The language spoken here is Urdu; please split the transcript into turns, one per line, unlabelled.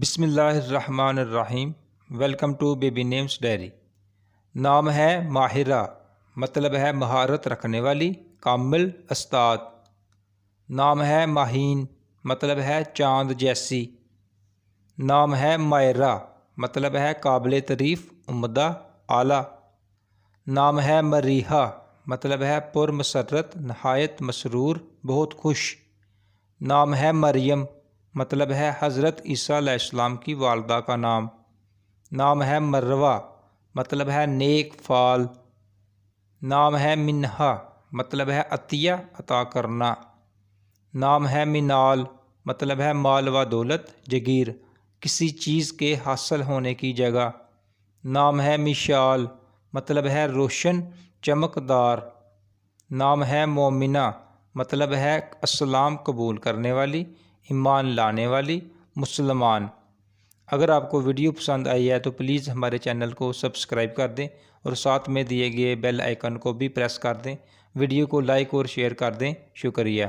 بسم اللہ الرحمن الرحیم۔ Welcome to baby names diary. نام ہے ماہرہ، مطلب ہے مہارت رکھنے والی، کامل، استاد۔ نام ہے ماہین، مطلب ہے چاند جیسی۔ نام ہے مائرہ، مطلب ہے قابل تعریف، عمدہ، اعلیٰ۔ نام ہے مریحہ، مطلب ہے پر مسرت، نہایت مسرور، بہت خوش۔ نام ہے مریم، مطلب ہے حضرت عیسیٰ علیہ السلام کی والدہ کا نام۔ نام ہے مروہ، مطلب ہے نیک فعال۔ نام ہے منہا، مطلب ہے عطیہ، عطا کرنا۔ نام ہے منال، مطلب ہے مال و دولت، جگیر، کسی چیز کے حاصل ہونے کی جگہ۔ نام ہے مشعل، مطلب ہے روشن، چمکدار۔ نام ہے مومنہ، مطلب ہے اسلام قبول کرنے والی، ایمان لانے والی، مسلمان۔ اگر آپ کو ویڈیو پسند آئی ہے تو پلیز ہمارے چینل کو سبسکرائب کر دیں اور ساتھ میں دیے گئے بیل آئیکن کو بھی پریس کر دیں۔ ویڈیو کو لائک اور شیئر کر دیں۔ شکریہ۔